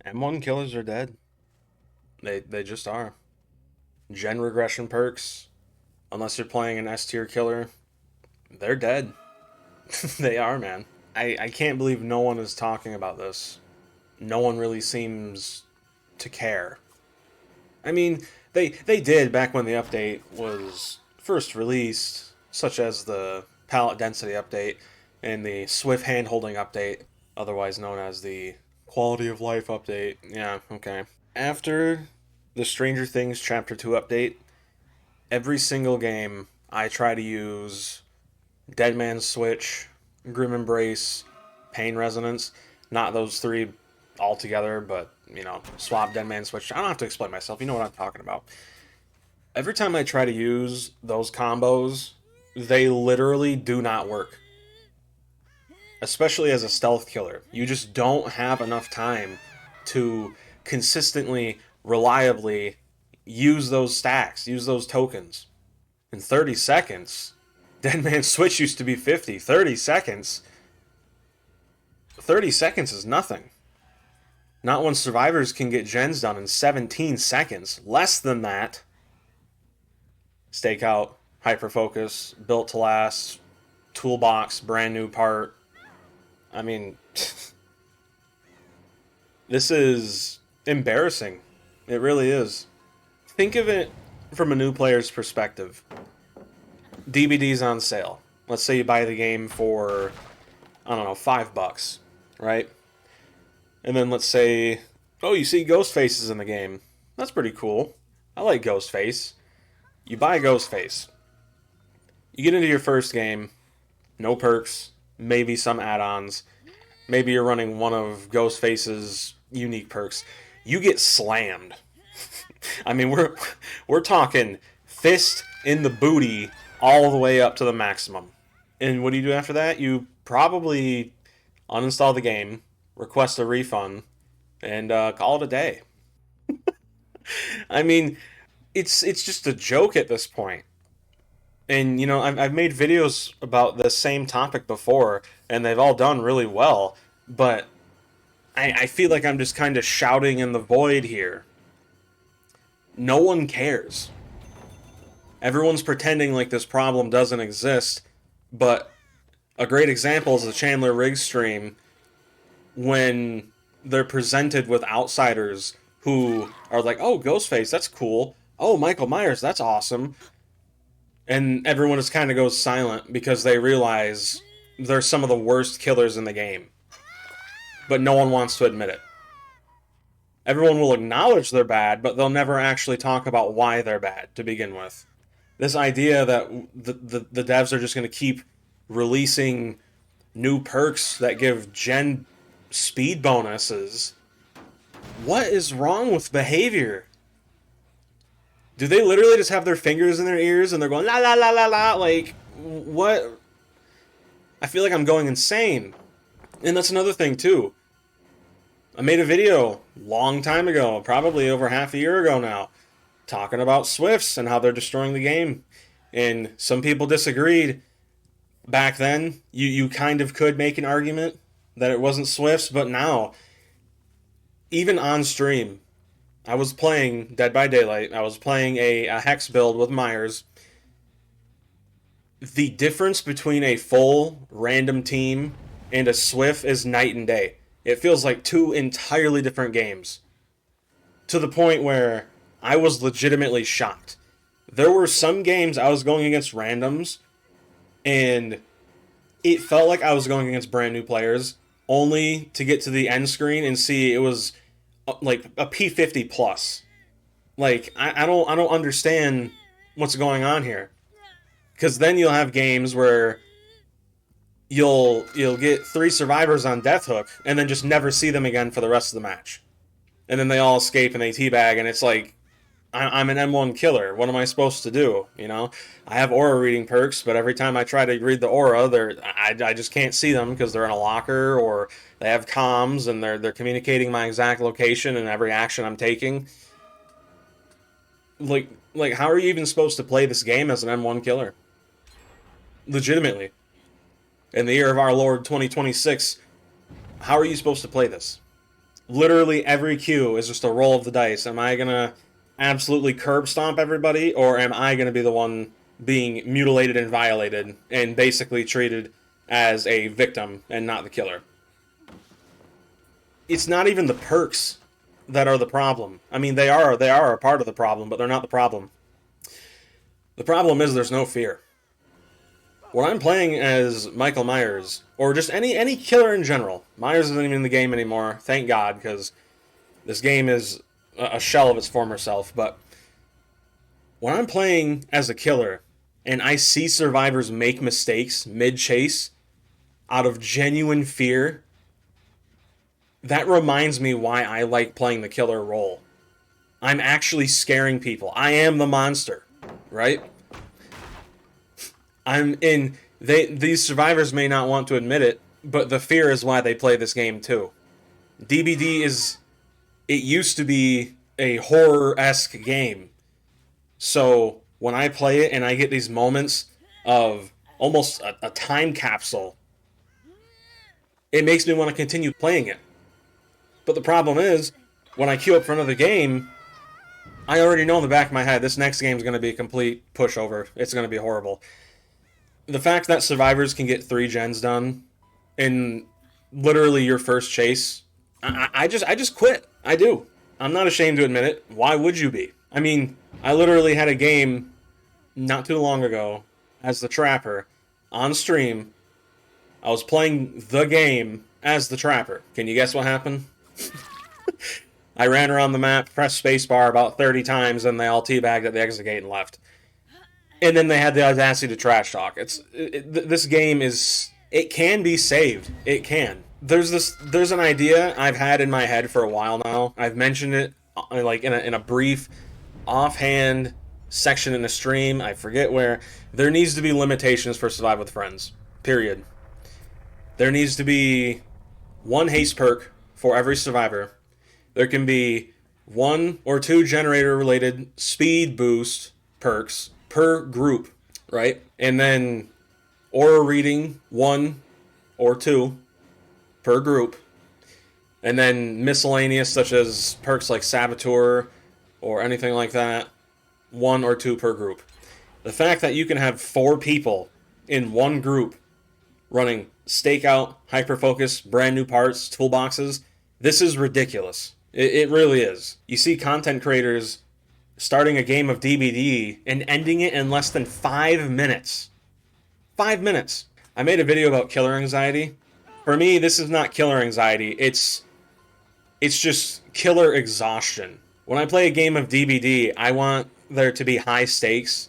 M1 killers are dead. They just are. Gen regression perks, unless you're playing an S tier killer, they're dead. They are, man. I can't believe no one is talking about this. No one really seems to care. I mean, they did back when the update was first released, such as the palette density update and the Swift handholding update, otherwise known as the quality of life update. Yeah, okay. After the Stranger Things Chapter 2 update, every single game I try to use Dead Man's Switch, Grim Embrace, Pain Resonance, not those three all together, but swap Dead Man's Switch. I don't have to explain myself. You know what I'm talking about. Every time I try to use those combos, they literally do not work. Especially as a stealth killer. You just don't have enough time to consistently, reliably use those stacks, use those tokens. In 30 seconds, Dead Man's Switch used to be 50. 30 seconds? 30 seconds is nothing. Not when survivors can get gens done in 17 seconds. Less than that. Stakeout, hyperfocus, built to last, toolbox, brand new part. I mean, this is embarrassing. It really is. Think of it from a new player's perspective. DVD's on sale. Let's say you buy the game for, I don't know, $5, right? And then let's say, oh, you see Ghostface is in the game. That's pretty cool. I like Ghostface. You buy Ghostface. You get into your first game, no perks, maybe some add-ons. Maybe you're running one of Ghostface's unique perks. You get slammed. I mean, we're talking fist in the booty all the way up to the maximum. And what do you do after that? You probably uninstall the game, request a refund, and call it a day. I mean, it's just a joke at this point. And I've made videos about the same topic before, and they've all done really well. But I feel like I'm just kind of shouting in the void here. No one cares. Everyone's pretending like this problem doesn't exist, but a great example is the Chandler Riggs stream when they're presented with outsiders who are like, oh, Ghostface, that's cool. Oh, Michael Myers, that's awesome. And everyone just kind of goes silent because they realize they're some of the worst killers in the game. But no one wants to admit it. Everyone will acknowledge they're bad, but they'll never actually talk about why they're bad to begin with. This idea that the devs are just going to keep releasing new perks that give gen speed bonuses. What is wrong with behavior? Do they literally just have their fingers in their ears and they're going la la la la la? Like, what? I feel like I'm going insane. And that's another thing too. I made a video long time ago, probably over half a year ago now, talking about Swifts and how they're destroying the game. And some people disagreed. Back then, you kind of could make an argument that it wasn't Swifts, but now, even on stream, I was playing Dead by Daylight. I was playing a Hex build with Myers. The difference between a full random team and a Swift is night and day. It feels like two entirely different games. To the point where I was legitimately shocked. There were some games I was going against randoms, and it felt like I was going against brand new players, only to get to the end screen and see it was like a P50 plus. Like, I don't understand what's going on here. Because then you'll have games where you'll get 3 survivors on Death Hook and then just never see them again for the rest of the match. And then they all escape and they teabag, and it's like, I'm an M1 killer. What am I supposed to do? I have aura reading perks, but every time I try to read the aura, I just can't see them because they're in a locker, or they have comms and they're communicating my exact location and every action I'm taking. Like how are you even supposed to play this game as an M1 killer? Legitimately. In the year of our Lord 2026, how are you supposed to play this? Literally every queue is just a roll of the dice. Am I gonna absolutely curb stomp everybody, or am I gonna be the one being mutilated and violated and basically treated as a victim and not the killer? It's not even the perks that are the problem. I mean, they are a part of the problem, but they're not the problem. The problem is there's no fear. When I'm playing as Michael Myers, or just any killer in general, Myers isn't even in the game anymore, thank God, because this game is a shell of its former self, but when I'm playing as a killer, and I see survivors make mistakes mid-chase, out of genuine fear, that reminds me why I like playing the killer role. I'm actually scaring people. I am the monster, right? These survivors may not want to admit it, but the fear is why they play this game too. DBD it used to be a horror-esque game. So when I play it and I get these moments of almost a time capsule, it makes me want to continue playing it. But the problem is, when I queue up for another game, I already know in the back of my head, this next game is going to be a complete pushover. It's going to be horrible. The fact that survivors can get 3 gens done in literally your first chase, I just quit. I do. I'm not ashamed to admit it. Why would you be? I mean, I literally had a game not too long ago as the Trapper on stream. I was playing the game as the Trapper. Can you guess what happened? I ran around the map, pressed spacebar about 30 times, and they all teabagged at the exit gate and left. And then they had the audacity to trash talk. This game is... It can be saved. It can. There's an idea I've had in my head for a while now. I've mentioned it like in a brief, offhand section in the stream. I forget where. There needs to be limitations for Survive with Friends. Period. There needs to be 1 haste perk for every survivor. There can be 1 or 2 generator-related speed boost perks per group, right? And then aura reading 1 or 2 per group. And then miscellaneous, such as perks like Saboteur or anything like that, 1 or 2 per group. The fact that you can have 4 people in one group running stakeout, hyperfocus, brand new parts, toolboxes, this is ridiculous. It really is. You see content creators starting a game of DBD and ending it in less than 5 minutes. 5 minutes. I made a video about killer anxiety. For me, this is not killer anxiety. It's just killer exhaustion. When I play a game of DBD, I want there to be high stakes.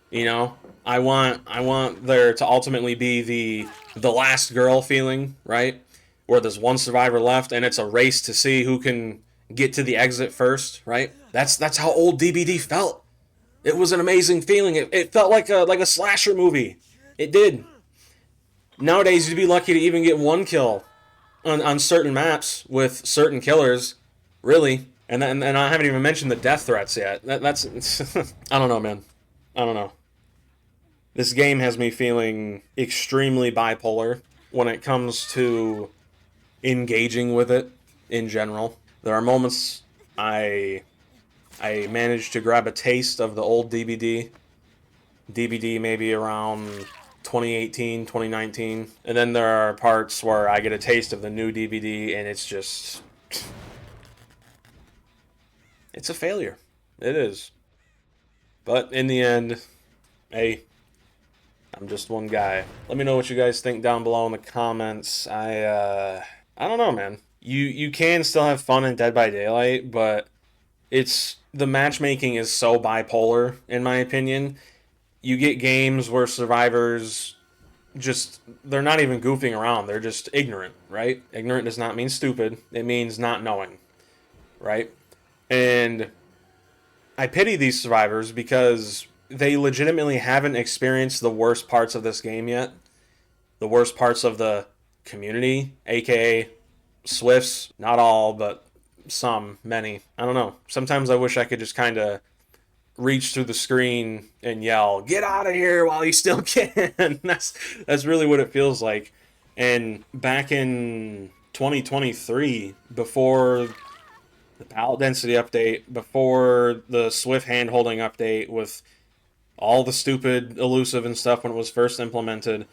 You know, I want there to ultimately be the last girl feeling, right? Where there's 1 survivor left and it's a race to see who can get to the exit first, right? That's how old DBD felt. It was an amazing feeling. It felt like a slasher movie. It did. Nowadays, you'd be lucky to even get 1 kill on certain maps with certain killers, really. And I haven't even mentioned the death threats yet. That's I don't know, man. I don't know. This game has me feeling extremely bipolar when it comes to engaging with it in general. There are moments I managed to grab a taste of the old DBD maybe around 2018, 2019, and then there are parts where I get a taste of the new DBD and it's just... It's a failure. It is. But in the end, hey, I'm just one guy. Let me know what you guys think down below in the comments. I don't know, man. You can still have fun in Dead by Daylight, but the matchmaking is so bipolar, in my opinion. You get games where survivors they're not even goofing around. They're just ignorant, right? Ignorant does not mean stupid. It means not knowing, right? And I pity these survivors because they legitimately haven't experienced the worst parts of this game yet. The worst parts of the community, aka Swifts. Not all, but some, many. I don't know. Sometimes I wish I could just kind of reach through the screen and yell, "Get out of here while you still can." That's really what it feels like. And back in 2023, before the pallet density update, before the Swift hand-holding update with all the stupid elusive and stuff when it was first implemented,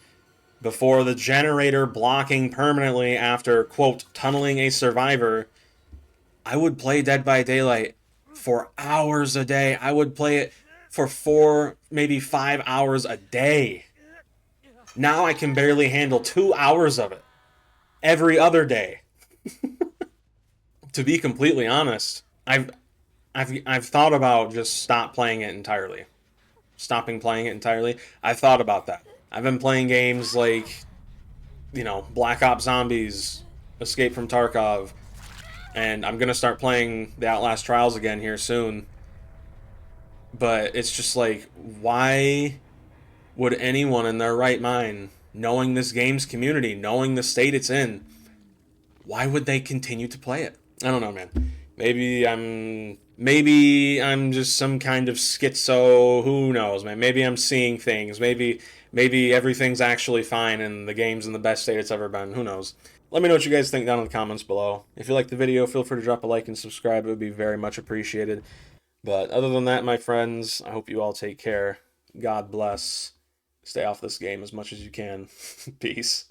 before the generator blocking permanently after, quote, tunneling a survivor, I would play Dead by Daylight for hours a day. I would play it for 4, maybe 5 hours a day. Now I can barely handle 2 hours of it every other day. To be completely honest, I've thought about just stop playing it entirely. Stopping playing it entirely. I've thought about that. I've been playing games like, Black Ops Zombies, Escape from Tarkov, and I'm gonna start playing the Outlast Trials again here soon. But it's just like, why would anyone in their right mind, knowing this game's community, knowing the state it's in, why would they continue to play it? I don't know, man. Maybe I'm just some kind of schizo. Who knows, man? Maybe I'm seeing things. Maybe everything's actually fine and the game's in the best state it's ever been. Who knows? Let me know what you guys think down in the comments below. If you liked the video, feel free to drop a like and subscribe. It would be very much appreciated. But other than that, my friends, I hope you all take care. God bless. Stay off this game as much as you can. Peace.